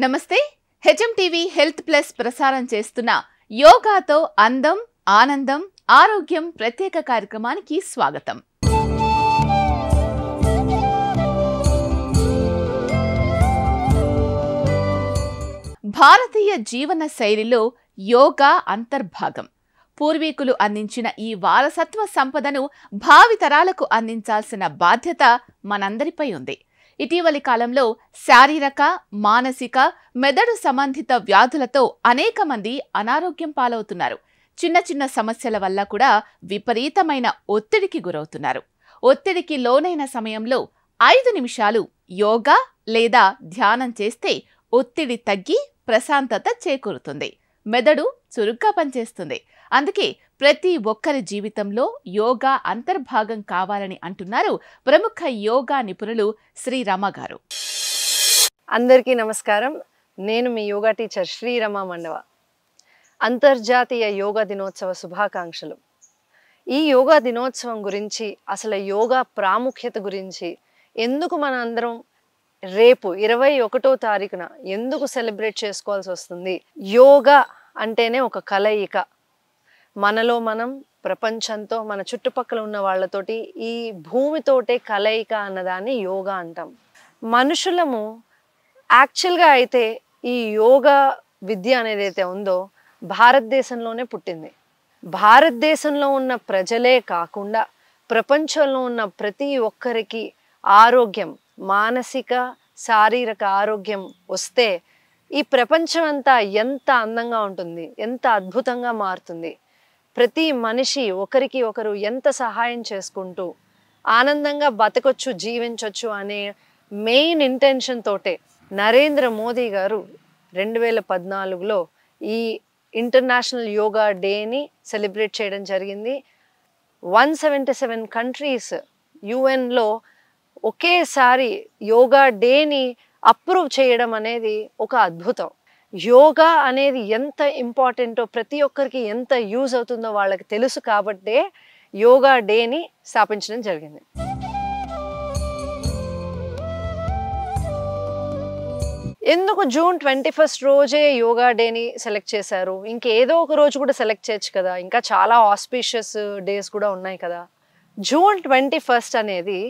నమస్తే. HM TV health plus ప్రసారం చేస్తున్న యోగాతో అందం, ఆనందం, ఆరోగ్యం ప్రత్యేక కార్యక్రమానికి స్వాగతం. భారతీయ జీవన శైలిలో యోగా అంతర్భాగం. పూర్వీకులు అందించిన ఈ వారసత్వ సంపదను భావితరాలకు అందించాల్సిన బాధ్యత మనందరిపై ఉంది. ఇటీవలి కాలంలో శారీరక, మానసిక, మెదడు సంబంధిత వ్యాధులతో అనేక మంది అనారోగ్యం పాలవుతున్నారు. చిన్న చిన్న సమస్యల వల్ల కూడా విపరీతమైన ఒత్తిడికి గురవుతున్నారు. ఒత్తిడికి లోనైన సమయంలో 5 నిమిషాలు యోగా లేదా ధ్యానం చేస్తే ఒత్తిడి తగ్గి ప్రశాంతత చేకూరుతుంది. మెదడు చురుగ్గా పనిచేస్తుంది. అందుకే ప్రతి ఒక్కరి జీవితంలో యోగా అంతర్భాగం కావాలని అంటున్నారు ప్రముఖ యోగా నిపుణులు శ్రీ రమ గారు. అందరికీ నమస్కారం. నేను మీ యోగా టీచర్ శ్రీ రమ మండవ. అంతర్జాతీయ యోగా దినోత్సవ శుభాకాంక్షలు. ఈ యోగా దినోత్సవం గురించి, అసలు యోగా ప్రాముఖ్యత గురించి, ఎందుకు మన అందరం రేపు 21వ తారీఖున ఎందుకు సెలబ్రేట్ చేసుకోవాల్సి వస్తుంది, యోగా అంటేనే ఒక కలయిక, మనలో మనం, ప్రపంచంతో, మన చుట్టుపక్కల ఉన్న వాళ్ళతోటి, ఈ భూమితోటే కలయిక అన్నదాన్ని యోగా అంటాం. మనుషులము యాక్చువల్గా అయితే ఈ యోగా విద్య అనేది అయితే ఉందో భారతదేశంలోనే పుట్టింది. భారతదేశంలో ఉన్న ప్రజలే కాకుండా ప్రపంచంలో ఉన్న ప్రతి ఒక్కరికి ఆరోగ్యం, మానసిక, శారీరక ఆరోగ్యం వస్తే ఈ ప్రపంచం అంతా ఎంత అందంగా ఉంటుంది, ఎంత అద్భుతంగా మారుతుంది. ప్రతి మనిషి ఒకరికి ఒకరు ఎంత సహాయం చేసుకుంటూ ఆనందంగా బతకొచ్చు, జీవించవచ్చు అనే మెయిన్ ఇంటెన్షన్ తోటే నరేంద్ర మోదీ గారు 2014లో ఈ ఇంటర్నేషనల్ యోగా డేని సెలబ్రేట్ చేయడం జరిగింది. 177 కంట్రీస్ యుఎన్లో ఒకేసారి యోగా డేని అప్రూవ్ చేయడం అనేది ఒక అద్భుతం. యోగా అనేది ఎంత ఇంపార్టెంటో, ప్రతి ఒక్కరికి ఎంత యూజ్ అవుతుందో వాళ్ళకి తెలుసు కాబట్టే యోగా డేని స్థాపించడం జరిగింది. ఎందుకు జూన్ 21 రోజే యోగా డేని సెలెక్ట్ చేశారు? ఇంకేదో ఒక రోజు కూడా సెలెక్ట్ చేయొచ్చు కదా, ఇంకా చాలా ఆస్పీషియస్ డేస్ కూడా ఉన్నాయి కదా. జూన్ 21 అనేది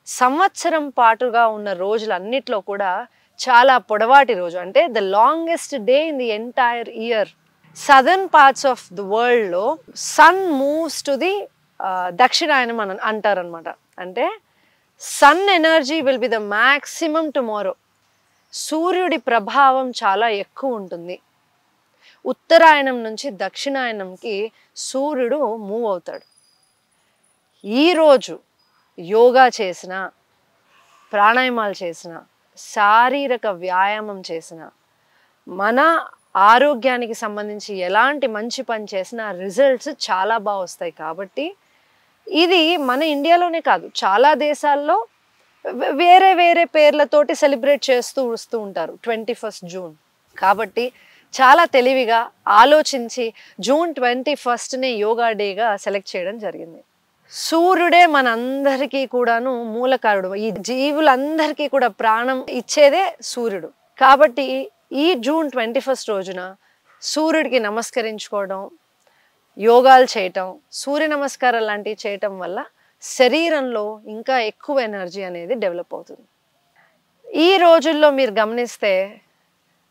సంవత్సరం పాటుగా ఉన్న రోజులన్నిట్లో కూడా చాలా పొడవాటి రోజు. అంటే the longest day in the entire year. Southern parts of the వరల్డ్లో సన్ మూవ్స్ టు ది దక్షిణాయనం అని అంటారనమాట. అంటే sun energy will be the maximum tomorrow. సూర్యుడి ప్రభావం చాలా ఎక్కువ ఉంటుంది. ఉత్తరాయణం నుంచి దక్షిణాయనంకి సూర్యుడు మూవ్ అవుతాడు. ఈరోజు యోగా చేసిన, ప్రాణాయామాలు చేసిన, శారీరక వ్యాయామం చేసిన, మన ఆరోగ్యానికి సంబంధించి ఎలాంటి మంచి పని చేసినా రిజల్ట్స్ చాలా బాగా వస్తాయి. కాబట్టి ఇది మన ఇండియాలోనే కాదు, చాలా దేశాల్లో వేరే వేరే పేర్లతోటి సెలబ్రేట్ చేస్తూ వస్తూ ఉంటారు 21 జూన్. కాబట్టి చాలా తెలివిగా ఆలోచించి జూన్ 21నే యోగా డేగా సెలెక్ట్ చేయడం జరిగింది. సూర్యుడే మనందరికీ కూడాను మూలకారుడు. ఈ జీవులందరికీ కూడా ప్రాణం ఇచ్చేదే సూర్యుడు. కాబట్టి ఈ జూన్ 21 రోజున సూర్యుడికి నమస్కరించుకోవడం, యోగాలు చేయటం, సూర్య నమస్కారాలు లాంటివి చేయటం వల్ల శరీరంలో ఇంకా ఎక్కువ ఎనర్జీ అనేది డెవలప్ అవుతుంది. ఈ రోజుల్లో మీరు గమనిస్తే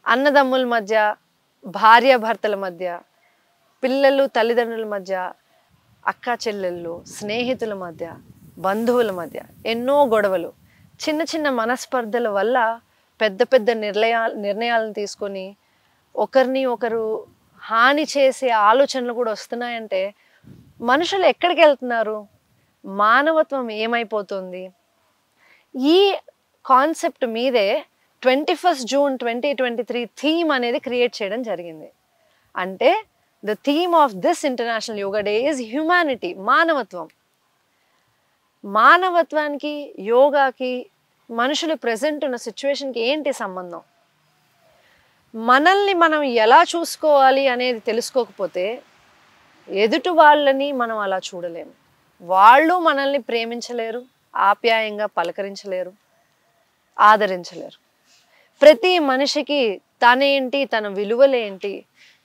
అన్నదమ్ముల మధ్య, భార్యాభర్తల మధ్య, పిల్లలు తల్లిదండ్రుల మధ్య, అక్క చెల్లెళ్ళు, స్నేహితుల మధ్య, బంధువుల మధ్య ఎన్నో గొడవలు, చిన్న చిన్న మనస్పర్ధల వల్ల పెద్ద పెద్ద నిర్ణయాలను తీసుకొని ఒకరిని ఒకరు హాని చేసే ఆలోచనలు కూడా వస్తున్నాయంటే మనుషులు ఎక్కడికి వెళ్తున్నారు? మానవత్వం ఏమైపోతుంది? ఈ కాన్సెప్ట్ మీదే 21 జూన్ 2023 థీమ్ అనేది క్రియేట్ చేయడం జరిగింది. అంటే the theme of this International Yoga Day is humanity, మానవత్వం. మానవత్వానికి, యోగాకి, మనుషులు ప్రెజెంట్ ఉన్న సిచ్యువేషన్కి ఏంటి సంబంధం? మనల్ని మనం ఎలా చూసుకోవాలి అనేది తెలుసుకోకపోతే ఎదుటి వాళ్ళని మనం అలా చూడలేము. వాళ్ళు మనల్ని ప్రేమించలేరు, ఆప్యాయంగా పలకరించలేరు, ఆదరించలేరు. ప్రతి మనిషికి తనేంటి, తన విలువలేంటి,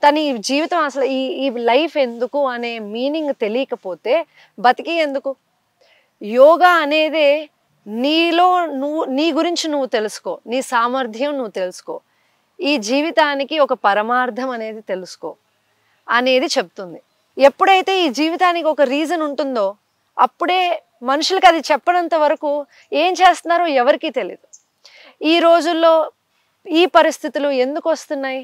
తన ఈ జీవితం అసలు ఈ లైఫ్ ఎందుకు అనే మీనింగ్ తెలియకపోతే బతికి ఎందుకు? యోగా అనేదే నీలో నీ గురించి నువ్వు తెలుసుకో, నీ సామర్థ్యం నువ్వు తెలుసుకో, ఈ జీవితానికి ఒక పరమార్థం అనేది తెలుసుకో అనేది చెప్తుంది. ఎప్పుడైతే ఈ జీవితానికి ఒక రీజన్ ఉంటుందో అప్పుడే మనుషులకు అది చెప్పనంత వరకు ఏం చేస్తున్నారో ఎవరికీ తెలియదు. ఈ రోజుల్లో ఈ పరిస్థితులు ఎందుకు వస్తున్నాయి?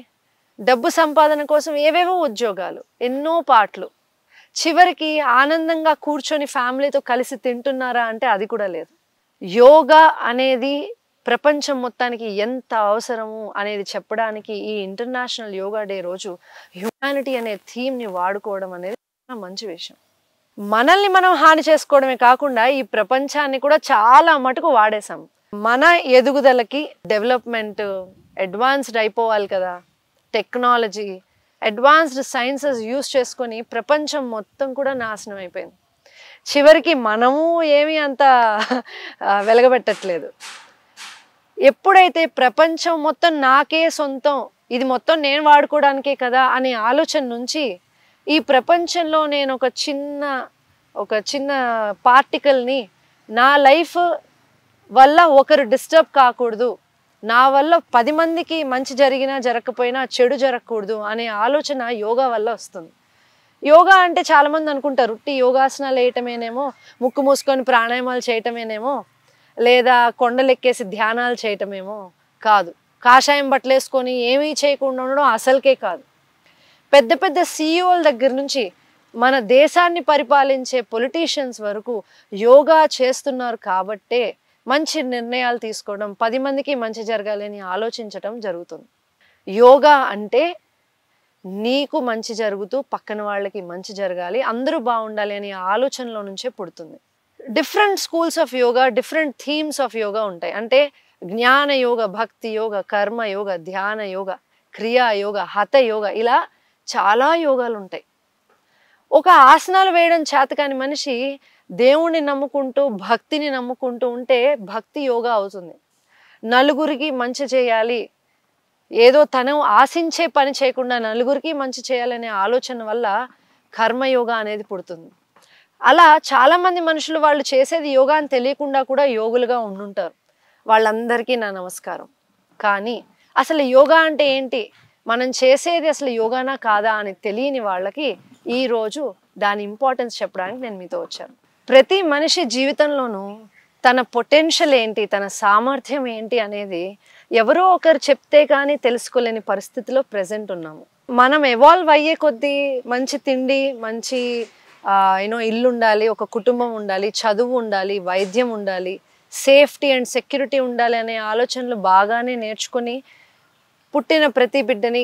డబ్బు సంపాదన కోసం ఏవేవో ఉద్యోగాలు, ఎన్నో పాటలు, చివరికి ఆనందంగా కూర్చొని ఫ్యామిలీతో కలిసి తింటున్నారా అంటే అది కూడా లేదు. యోగా అనేది ప్రపంచం మొత్తానికి ఎంత అవసరము అనేది చెప్పడానికి ఈ ఇంటర్నేషనల్ యోగా డే రోజు హ్యుమానిటీ అనే థీమ్ని వాడుకోవడం అనేది చాలా మంచి విషయం. మనల్ని మనం హాని చేసుకోవడమే కాకుండా ఈ ప్రపంచాన్ని కూడా చాలా మటుకు వాడేసాం. మన ఎదుగుదలకి డెవలప్మెంట్ అడ్వాన్స్డ్ అయిపోవాలి కదా, టెక్నాలజీ అడ్వాన్స్డ్ సైన్సెస్ యూస్ చేసుకొని ప్రపంచం మొత్తం కూడా నాశనం అయిపోయింది. చివరికి మనము ఏమీ అంత వెలగబెట్టట్లేదు. ఎప్పుడైతే ప్రపంచం మొత్తం నాకే సొంతం, ఇది మొత్తం నేను వాడుకోవడానికే కదా అనే ఆలోచన నుంచి ఈ ప్రపంచంలో నేను ఒక చిన్న పార్టికల్ని నా లైఫ్ వల్ల ఒకరు డిస్టర్బ్ కాకూడదు, నా వల్ల 10 మందికి మంచి జరిగినా జరగకపోయినా చెడు జరగకూడదు అనే ఆలోచన యోగా వల్ల వస్తుంది. యోగా అంటే చాలామంది అనుకుంటారు ఉట్టి యోగాసనాలు వేయటమేనేమో, ముక్కు మూసుకొని ప్రాణాయామాలు చేయటమేనేమో, లేదా కొండలెక్కేసి ధ్యానాలు చేయటమేమో. కాదు. కాషాయం బట్టలేసుకొని ఏమీ చేయకుండా ఉండడం అసలుకే కాదు. పెద్ద పెద్ద సీఈఓల దగ్గర నుంచి మన దేశాన్ని పరిపాలించే పొలిటీషియన్స్ వరకు యోగా చేస్తున్నారు కాబట్టే మంచి నిర్ణయాలు తీసుకోవడం, 10 మందికి మంచి జరగాలని ఆలోచించడం జరుగుతుంది. యోగా అంటే నీకు మంచి జరుగుతూ పక్కన వాళ్ళకి మంచి జరగాలి, అందరూ బాగుండాలి అనే ఆలోచనలో నుంచే పుడుతుంది. Different schools of yoga, different themes of yoga ఉంటాయి. అంటే జ్ఞాన యోగ, భక్తి యోగ, కర్మ యోగ, ధ్యాన యోగ, క్రియా యోగ, హత యోగ, ఇలా చాలా యోగాలు ఉంటాయి. ఒక ఆసనాలు వేయడం చేతకాని మనిషి దేవుణ్ణి నమ్ముకుంటూ భక్తిని నమ్ముకుంటూ ఉంటే భక్తి యోగా అవుతుంది. నలుగురికి మంచి చేయాలి, ఏదో తను ఆశించే పని చేయకుండా నలుగురికి మంచి చేయాలనే ఆలోచన వల్ల కర్మయోగా అనేది పుడుతుంది. అలా చాలామంది మనుషులు వాళ్ళు చేసేది యోగా అని తెలియకుండా కూడా యోగులుగా ఉండుంటారు. వాళ్ళందరికీ నా నమస్కారం. కానీ అసలు యోగా అంటే ఏంటి, మనం చేసేది అసలు యోగానా కాదా అని తెలియని వాళ్ళకి ఈరోజు దాని ఇంపార్టెన్స్ చెప్పడానికి నేను మీతో వచ్చాను. ప్రతి మనిషి జీవితంలోనూ తన పొటెన్షియల్ ఏంటి, తన సామర్థ్యం ఏంటి అనేది ఎవరో ఒకరు చెప్తే కానీ తెలుసుకోలేని పరిస్థితిలో ప్రెజెంట్ ఉన్నాము. మనం ఎవాల్వ్ అయ్యే కొద్దీ మంచి తిండి, మంచి ఇల్లు ఉండాలి, ఒక కుటుంబం ఉండాలి, చదువు ఉండాలి, వైద్యం ఉండాలి, సేఫ్టీ అండ్ సెక్యూరిటీ ఉండాలి అనే ఆలోచనలు బాగానే నేర్చుకొని పుట్టిన ప్రతి బిడ్డని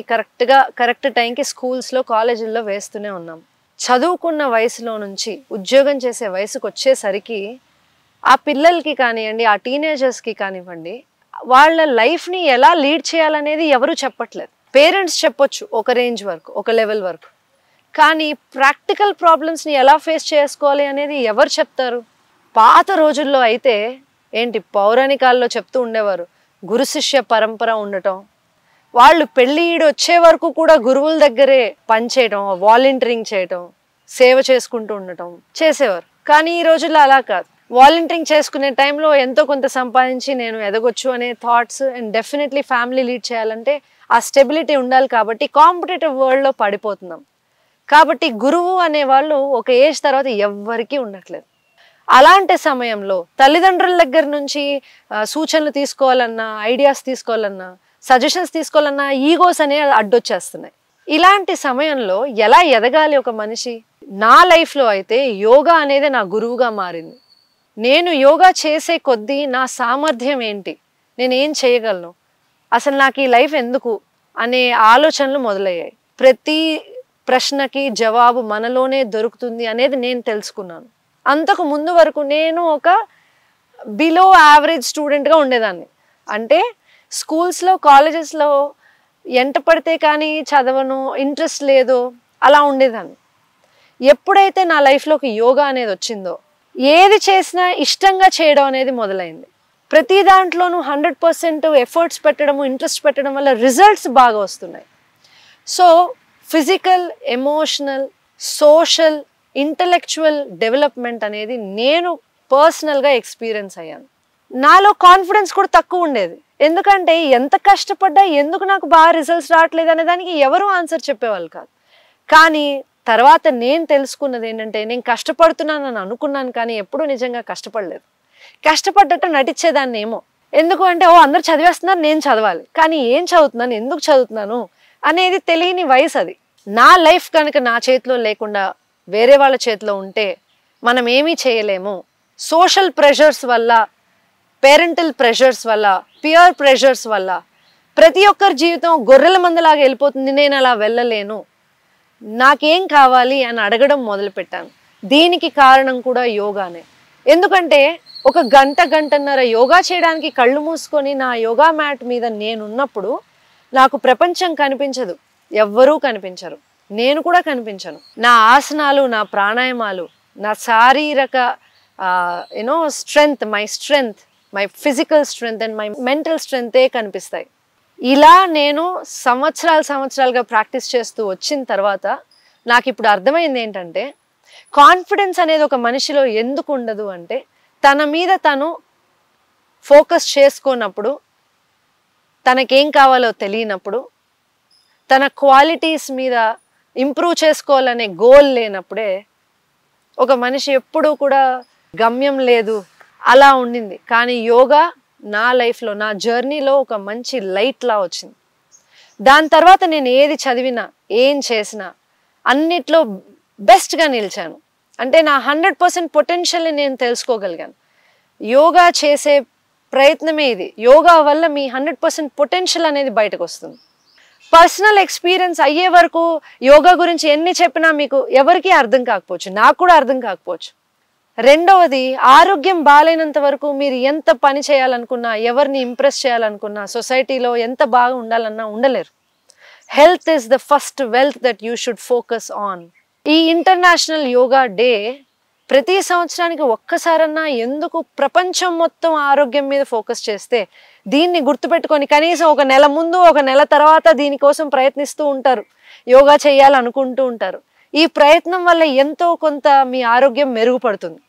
కరెక్ట్ టైంకి స్కూల్స్లో, కాలేజీల్లో వేస్తూనే ఉన్నాం. చదువుకున్న వయసులో నుంచి ఉద్యోగం చేసే వయసుకు వచ్చేసరికి ఆ పిల్లలకి కానివ్వండి, ఆ టీనేజర్స్కి కానివ్వండి, వాళ్ళ లైఫ్ని ఎలా లీడ్ చేయాలనేది ఎవరు చెప్పట్లేదు. పేరెంట్స్ చెప్పొచ్చు ఒక రేంజ్ వరకు, ఒక లెవెల్ వరకు, కానీ ప్రాక్టికల్ ప్రాబ్లమ్స్ని ఎలా ఫేస్ చేసుకోవాలి అనేది ఎవరు చెప్తారు? పాత రోజుల్లో అయితే ఏంటి, పౌరాణికాల్లో చెప్తూ ఉండేవారు గురు శిష్య పరంపర ఉండటం, వాళ్ళు పెళ్ళి ఈడు వచ్చే వరకు కూడా గురువుల దగ్గరే పనిచేయటం, వాలంటీరింగ్ చేయటం, సేవ చేసుకుంటూ ఉండటం చేసేవారు. కానీ ఈ రోజుల్లో అలా కాదు. వాలంటీరింగ్ చేసుకునే టైంలో ఎంతో కొంత సంపాదించి నేను ఎదగొచ్చు అనే thoughts, and definitely family lead చేయాలంటే ఆ స్టెబిలిటీ ఉండాలి. కాబట్టి కాంపిటేటివ్ వరల్డ్లో పడిపోతున్నాం. కాబట్టి గురువు అనేవాళ్ళు ఒక ఏజ్ తర్వాత ఎవ్వరికీ ఉండట్లేదు. అలాంటి సమయంలో తల్లిదండ్రుల దగ్గర నుంచి సూచనలు తీసుకోవాలన్నా, ఐడియాస్ తీసుకోవాలన్నా, సజెషన్స్ తీసుకోవాలన్నా ఈగోస్ అనేవి అడ్డొచ్చేస్తున్నాయి. ఇలాంటి సమయంలో ఎలా ఎదగాలి ఒక మనిషి? నా లైఫ్లో అయితే యోగా అనేది నా గురువుగా మారింది. నేను యోగా చేసే కొద్దీ నా సామర్థ్యం ఏంటి, నేనేం చేయగలను, అసలు నాకు ఈ లైఫ్ ఎందుకు అనే ఆలోచనలు మొదలయ్యాయి. ప్రతి ప్రశ్నకి జవాబు మనలోనే దొరుకుతుంది అనేది నేను తెలుసుకున్నాను. అంతకు ముందు వరకు నేను ఒక బిలో యావరేజ్ స్టూడెంట్గా ఉండేదాన్ని. అంటే స్కూల్స్లో, కాలేజెస్లో ఎంట పడితే కానీ చదవను, ఇంట్రెస్ట్ లేదు, అలా ఉండేదాన్ని. ఎప్పుడైతే నా లైఫ్లోకి యోగా అనేది వచ్చిందో, ఏది చేసినా ఇష్టంగా చేయడం అనేది మొదలైంది. ప్రతి దాంట్లోనూ 100% ఎఫర్ట్స్ పెట్టడము, ఇంట్రెస్ట్ పెట్టడం వల్ల రిజల్ట్స్ బాగా వస్తున్నాయి. So physical, emotional, social, intellectual development అనేది నేను పర్సనల్గా ఎక్స్పీరియన్స్ అయ్యాను. నాలో కాన్ఫిడెన్స్ కూడా తక్కువ ఉండేది. ఎందుకంటే ఎంత కష్టపడ్డా ఎందుకు నాకు బాగా రిజల్ట్స్ రావట్లేదు అనే దానికి ఎవరు ఆన్సర్ చెప్పేవాళ్ళు కాదు. కానీ తర్వాత నేను తెలుసుకున్నది ఏంటంటే, నేను కష్టపడుతున్నానని అనుకున్నాను కానీ ఎప్పుడూ నిజంగా కష్టపడలేదు. కష్టపడ్డట్టు నటించేదాన్ని ఏమో. ఎందుకు అంటే అందరు చదివేస్తున్నారు, నేను చదవాలి. కానీ ఏం చదువుతున్నాను, ఎందుకు చదువుతున్నాను అనేది తెలియని వయసు అది. నా లైఫ్ కనుక నా చేతిలో లేకుండా వేరే వాళ్ళ చేతిలో ఉంటే మనం ఏమీ చేయలేము. సోషల్ ప్రెషర్స్ వల్ల, పేరెంటల్ ప్రెషర్స్ వల్ల, పియర్ ప్రెషర్స్ వల్ల ప్రతి ఒక్కరి జీవితం గొర్రెల మందలాగా వెళ్ళిపోతుంది. నేను అలా వెళ్ళలేను, నాకేం కావాలి అని అడగడం మొదలుపెట్టాను. దీనికి కారణం కూడా యోగానే. ఎందుకంటే ఒక గంటన్నర యోగా చేయడానికి కళ్ళు మూసుకొని నా యోగా మ్యాట్ మీద నేనున్నప్పుడు నాకు ప్రపంచం కనిపించదు, ఎవ్వరూ కనిపించరు, నేను కూడా కనిపించను. నా ఆసనాలు, నా ప్రాణాయామాలు, నా శారీరక strength, my physical strength and my mental స్ట్రెంగ్తే కనిపిస్తాయి. ఇలా నేను సంవత్సరాలుగా ప్రాక్టీస్ చేస్తూ వచ్చిన తర్వాత నాకు ఇప్పుడు అర్థమైంది ఏంటంటే, కాన్ఫిడెన్స్ అనేది ఒక మనిషిలో ఎందుకు ఉండదు అంటే, తన మీద తను ఫోకస్ చేసుకోనప్పుడు, తనకేం కావాలో తెలియనప్పుడు, తన క్వాలిటీస్ మీద ఇంప్రూవ్ చేసుకోవాలనే గోల్ లేనప్పుడే ఒక మనిషి ఎప్పుడూ కూడా గమ్యం లేదు అలా ఉండింది. కానీ యోగా నా లైఫ్లో, నా జర్నీలో ఒక మంచి లైట్లా వచ్చింది. దాని తర్వాత నేను ఏది చదివినా, ఏం చేసినా అన్నిట్లో బెస్ట్గా నిలిచాను. అంటే నా 100% పొటెన్షియల్ని నేను తెలుసుకోగలిగాను. యోగా చేసే ప్రయత్నమే ఇది. యోగా వల్ల మీ 100% పొటెన్షియల్ అనేది బయటకు వస్తుంది. పర్సనల్ ఎక్స్పీరియన్స్ అయ్యే వరకు యోగా గురించి ఎన్ని చెప్పినా మీకు ఎవరికీ అర్థం కాకపోవచ్చు, నాకు కూడా అర్థం కాకపోవచ్చు. రెండవది, ఆరోగ్యం బాగాలేనంత వరకు మీరు ఎంత పని చేయాలనుకున్నా, ఎవరిని ఇంప్రెస్ చేయాలనుకున్నా, సొసైటీలో ఎంత బాగా ఉండాలన్నా ఉండలేరు. Health is the first wealth that you should focus on. ఈ ఇంటర్నేషనల్ యోగా డే ప్రతి సంవత్సరానికి ఒక్కసారన్నా ఎందుకు ప్రపంచం మొత్తం ఆరోగ్యం మీద ఫోకస్ చేస్తే, దీన్ని గుర్తుపెట్టుకొని కనీసం ఒక నెల ముందు, ఒక నెల తర్వాత దీనికోసం ప్రయత్నిస్తూ ఉంటారు, యోగా చేయాలనుకుంటూ ఉంటారు. ఈ ప్రయత్నం వల్ల ఎంతో కొంత మీ ఆరోగ్యం మెరుగుపడుతుంది.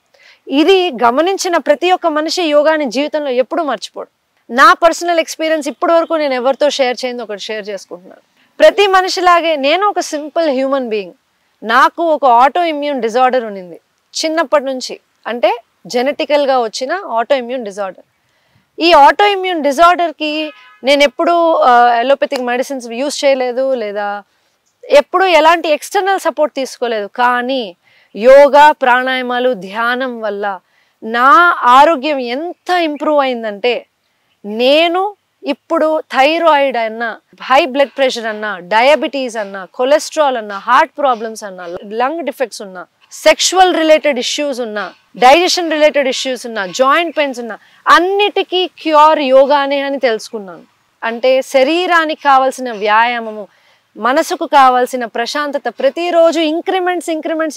ఇది గమనించిన ప్రతి ఒక్క మనిషి యోగాని జీవితంలో ఎప్పుడూ మర్చిపోడు. నా పర్సనల్ ఎక్స్పీరియన్స్ ఇప్పటి వరకు నేను ఎవరితో షేర్ చేయను, ఒకటి షేర్ చేసుకుంటున్నాను. ప్రతి మనిషిలాగే నేను ఒక సింపుల్ హ్యూమన్ బీయింగ్. నాకు ఒక ఆటో ఇమ్యూన్ డిజార్డర్ ఉన్నింది చిన్నప్పటి నుంచి. అంటే జెనెటికల్గా వచ్చిన ఆటో ఇమ్యూన్ డిజార్డర్. ఈ ఆటో ఇమ్యూన్ డిజార్డర్కి నేను ఎప్పుడూ అలోపతిక్ మెడిసిన్స్ యూస్ చేయలేదు, లేదా ఎప్పుడు ఎలాంటి ఎక్స్టర్నల్ సపోర్ట్ తీసుకోలేదు. కానీ యోగా, ప్రాణాయామాలు, ధ్యానం వల్ల నా ఆరోగ్యం ఎంత ఇంప్రూవ్ అయిందంటే, నేను ఇప్పుడు థైరాయిడ్ అన్నా, హై బ్లడ్ ప్రెషర్ అన్నా, డయాబెటీస్ అన్నా, కొలెస్ట్రాల్ అన్నా, హార్ట్ ప్రాబ్లమ్స్ అన్నా, లంగ్ డిఫెక్ట్స్ ఉన్నా, సెక్షువల్ రిలేటెడ్ ఇష్యూస్ ఉన్నా, డైజెషన్ రిలేటెడ్ ఇష్యూస్ ఉన్నా, జాయింట్ పెయిన్స్ ఉన్నా, అన్నిటికీ క్యూర్ యోగానే అని తెలుసుకున్నాను. అంటే శరీరానికి కావాల్సిన వ్యాయామము, మనసుకు కావాల్సిన ప్రశాంతత ప్రతిరోజు ఇంక్రిమెంట్స్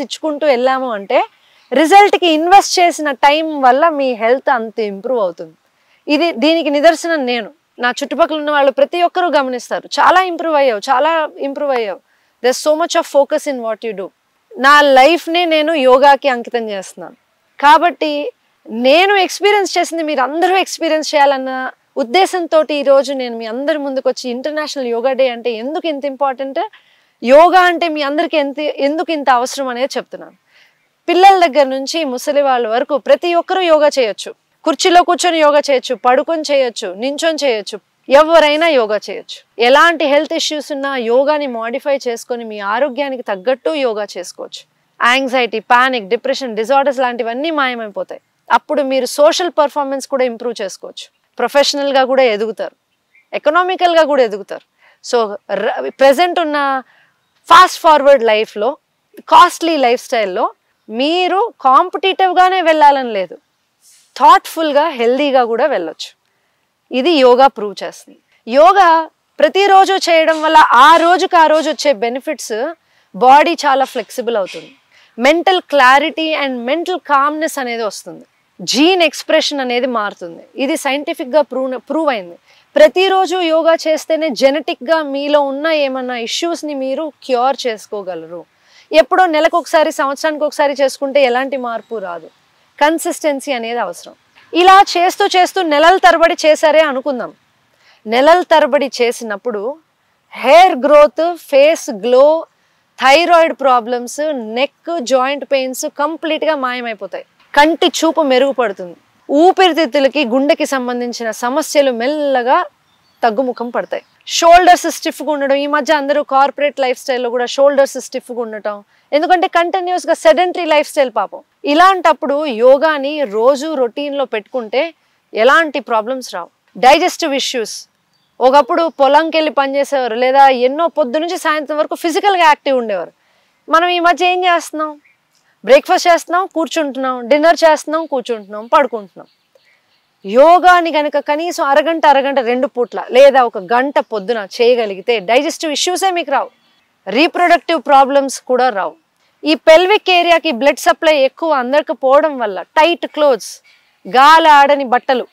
ఇచ్చుకుంటూ వెళ్ళాము అంటే రిజల్ట్కి ఇన్వెస్ట్ చేసిన టైం వల్ల మీ హెల్త్ అంత ఇంప్రూవ్ అవుతుంది. దీనికి నిదర్శనం నేను. నా చుట్టుపక్కల ఉన్న వాళ్ళు ప్రతి ఒక్కరూ గమనిస్తారు, చాలా ఇంప్రూవ్ అయ్యావు. There so much of focus in what you do. నా లైఫ్నే నేను యోగాకి అంకితం చేస్తున్నాను. కాబట్టి నేను ఎక్స్పీరియన్స్ చేసింది మీరు అందరూ ఎక్స్పీరియన్స్ చేయాలన్న ఉద్దేశంతో ఈరోజు నేను మీ అందరి ముందుకు వచ్చి ఇంటర్నేషనల్ యోగా డే అంటే ఎందుకు ఇంత ఇంపార్టెంట్, యోగా అంటే మీ అందరికీ ఎందుకు ఇంత అవసరం అనేది చెప్తున్నాను. పిల్లల దగ్గర నుంచి ముసలి వాళ్ళ వరకు ప్రతి ఒక్కరూ యోగా చేయొచ్చు. కుర్చీలో కూర్చొని యోగా చేయొచ్చు, పడుకొని చేయొచ్చు, నించొని చేయొచ్చు, ఎవరైనా యోగా చేయొచ్చు. ఎలాంటి హెల్త్ ఇష్యూస్ ఉన్నా యోగాని మాడిఫై చేసుకొని మీ ఆరోగ్యానికి తగ్గట్టు యోగా చేసుకోవచ్చు. యాంగ్జైటీ, పానిక్, డిప్రెషన్, డిజార్డర్స్ లాంటివన్నీ మాయమైపోతాయి. అప్పుడు మీరు సోషల్ పర్ఫార్మెన్స్ కూడా ఇంప్రూవ్ చేసుకోవచ్చు, ప్రొఫెషనల్గా కూడా ఎదుగుతారు, ఎకనామికల్గా కూడా ఎదుగుతారు. సో ప్రజెంట్ ఉన్న ఫాస్ట్ ఫార్వర్డ్ లైఫ్లో, కాస్ట్లీ లైఫ్ స్టైల్లో మీరు కాంపిటేటివ్గానే వెళ్ళాలని లేదు, థాట్ఫుల్గా, హెల్దీగా కూడా వెళ్ళొచ్చు. ఇది యోగా ప్రూవ్ చేస్తుంది. యోగా ప్రతిరోజు చేయడం వల్ల ఆ రోజు వచ్చే బెనిఫిట్స్, బాడీ చాలా ఫ్లెక్సిబుల్ అవుతుంది, mental clarity and mental calmness అనేది వస్తుంది. జీన్ ఎక్స్ప్రెషన్ అనేది మారుతుంది. ఇది సైంటిఫిక్గా ప్రూవ్ అయింది. ప్రతిరోజు యోగా చేస్తేనే జెనెటిక్గా మీలో ఉన్న ఏమన్నా ఇష్యూస్ని మీరు క్యూర్ చేసుకోగలరు. ఎప్పుడో నెలకు ఒకసారి సంవత్సరానికి ఒకసారి చేసుకుంటే ఎలాంటి మార్పు రాదు. కన్సిస్టెన్సీ అనేది అవసరం. ఇలా చేస్తూ చేస్తూ నెలల తరబడి చేశారే అనుకుందాం. నెలల తరబడి చేసినప్పుడు hair growth, face glow, thyroid problems, neck joint pains కంప్లీట్గా మాయమైపోతాయి. కంటి చూపు మెరుగుపడుతుంది. ఊపిరితిత్తులకి, గుండెకి సంబంధించిన సమస్యలు మెల్లగా తగ్గుముఖం పడతాయి. షోల్డర్స్ స్టిఫ్గా ఉండడం, ఈ మధ్య అందరూ కార్పొరేట్ లైఫ్ స్టైల్లో కూడా షోల్డర్స్ స్టిఫ్గా ఉండటం, ఎందుకంటే కంటిన్యూస్గా సెడెంటరీ లైఫ్ స్టైల్ పాపం. ఇలాంటప్పుడు యోగాని రోజు రొటీన్లో పెట్టుకుంటే ఎలాంటి ప్రాబ్లమ్స్ రావు. డైజెస్టివ్ ఇష్యూస్, ఒకప్పుడు పొలంకి వెళ్ళి పనిచేసేవారు, లేదా ఎన్నో పొద్దు నుంచి సాయంత్రం వరకు ఫిజికల్గా యాక్టివ్ ఉండేవారు. మనం ఈ మధ్య ఏం చేస్తున్నాం? బ్రేక్ఫాస్ట్ చేస్తున్నాం, కూర్చుంటున్నాం, డిన్నర్ చేస్తున్నాం, కూర్చుంటున్నాం, పడుకుంటున్నాం. యోగాని కనుక కనీసం అరగంట 2 పూట్ల లేదా ఒక గంట పొద్దున చేయగలిగితే డైజెస్టివ్ ఇష్యూసే మీకు రావు, రీప్రొడక్టివ్ ప్రాబ్లమ్స్ కూడా రావు. ఈ పెల్విక్ ఏరియాకి బ్లడ్ సప్లై ఎక్కువ అందకపోవడం వల్ల టైట్ క్లోత్స్, గాలి ఆడని బట్టలు,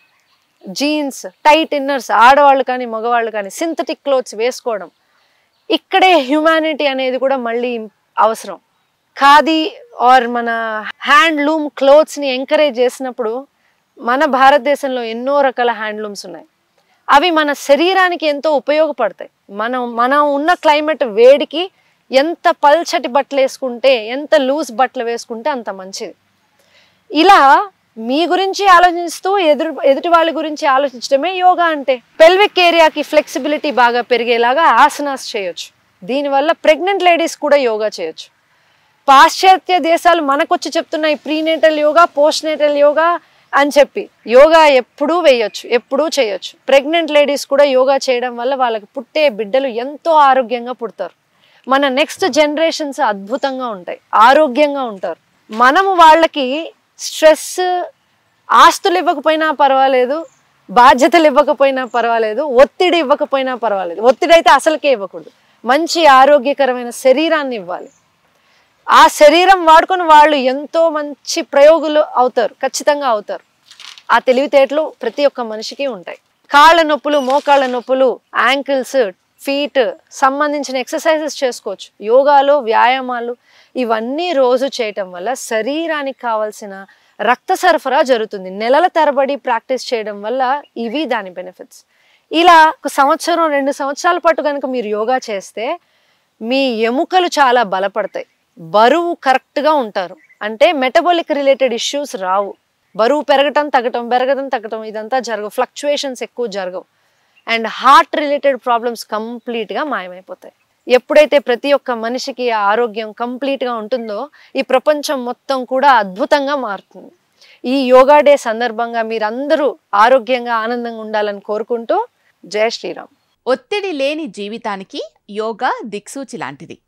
జీన్స్, టైట్ ఇన్నర్స్, ఆడవాళ్ళు కానీ మగవాళ్ళు కానీ సింథటిక్ క్లోత్స్ వేసుకోవడం, ఇక్కడే హ్యూమానిటీ అనేది కూడా మళ్ళీ అవసరం. ఖాదీ ఆర్ మన హ్యాండ్లూమ్ క్లోత్స్ని ఎంకరేజ్ చేసినప్పుడు మన భారతదేశంలో ఎన్నో రకాల హ్యాండ్లూమ్స్ ఉన్నాయి. అవి మన శరీరానికి ఎంతో ఉపయోగపడతాయి. మనం ఉన్న క్లైమేట్ వేడికి ఎంత పల్చటి బట్టలు వేసుకుంటే, ఎంత లూజ్ బట్టలు వేసుకుంటే అంత మంచిది. ఇలా మీ గురించి ఆలోచిస్తూ ఎదుటి వాళ్ళ గురించి ఆలోచించడమే యోగా అంటే. పెల్విక్ ఏరియాకి ఫ్లెక్సిబిలిటీ బాగా పెరిగేలాగా ఆసనాస్ చేయొచ్చు. దీనివల్ల ప్రెగ్నెంట్ లేడీస్ కూడా యోగా చేయొచ్చు. పాశ్చాత్య దేశాలు మనకొచ్చి చెప్తున్నాయి ప్రీనేటల్ యోగా, పోస్ట్నేటల్ యోగా అని చెప్పి. యోగా ఎప్పుడూ వేయొచ్చు, ఎప్పుడూ చేయొచ్చు. ప్రెగ్నెంట్ లేడీస్ కూడా యోగా చేయడం వల్ల వాళ్ళకి పుట్టే బిడ్డలు ఎంతో ఆరోగ్యంగా పుడతారు. మన నెక్స్ట్ జనరేషన్స్ అద్భుతంగా ఉంటాయి, ఆరోగ్యంగా ఉంటారు. మనము వాళ్ళకి స్ట్రెస్, ఆస్తులు ఇవ్వకపోయినా పర్వాలేదు, బాధ్యతలు ఇవ్వకపోయినా పర్వాలేదు, ఒత్తిడి ఇవ్వకపోయినా పర్వాలేదు. ఒత్తిడి అయితే అసలుకే ఇవ్వకూడదు. మంచి ఆరోగ్యకరమైన శరీరాన్ని ఇవ్వాలి. ఆ శరీరం వాడుకొని వాళ్ళు ఎంతో మంచి ప్రయోగులు అవుతారు, ఖచ్చితంగా అవుతారు. ఆ తెలివితేటలు ప్రతి ఒక్క మనిషికి ఉంటాయి. కాళ్ళ నొప్పులు, మోకాళ్ళ నొప్పులు, యాంకిల్స్, ఫీట్ సంబంధించిన ఎక్సర్సైజెస్ చేసుకోవచ్చు. యోగాలో వ్యాయామాలు ఇవన్నీ రోజు చేయటం వల్ల శరీరానికి కావాల్సిన రక్త సరఫరా జరుగుతుంది. నెలల తరబడి ప్రాక్టీస్ చేయడం వల్ల ఇవి దాని బెనిఫిట్స్. ఇలా 1 సంవత్సరం 2 సంవత్సరాల పాటు కనుక మీరు యోగా చేస్తే మీ ఎముకలు చాలా బలపడతాయి, బరువు కరెక్ట్గా ఉంటారు. అంటే మెటబాలిక్ రిలేటెడ్ ఇష్యూస్ రావు. బరువు పెరగటం తగ్గటం, పెరగటం తగ్గటం ఇదంతా జరగవు. ఫ్లక్చువేషన్స్ ఎక్కువ జరగవు. అండ్ హార్ట్ రిలేటెడ్ ప్రాబ్లమ్స్ కంప్లీట్గా మాయమైపోతాయి. ఎప్పుడైతే ప్రతి ఒక్క మనిషికి ఆరోగ్యం కంప్లీట్గా ఉంటుందో ఈ ప్రపంచం మొత్తం కూడా అద్భుతంగా మారుతుంది. ఈ యోగా డే సందర్భంగా మీరందరూ ఆరోగ్యంగా ఆనందంగా ఉండాలని కోరుకుంటూ జై శ్రీరామ్. ఒత్తిడి లేని జీవితానికి యోగా దిక్సూచి లాంటిది.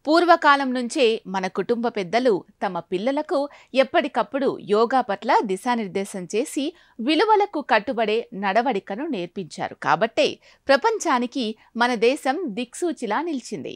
పూర్వకాలం నుంచే మన కుటుంబ పెద్దలు తమ పిల్లలకు ఎప్పటికప్పుడు యోగా పట్ల దిశానిర్దేశం చేసి విలువలకు కట్టుబడే నడవడికను నేర్పించారు. కాబట్టే ప్రపంచానికి మన దేశం దిక్సూచిలా నిలిచింది.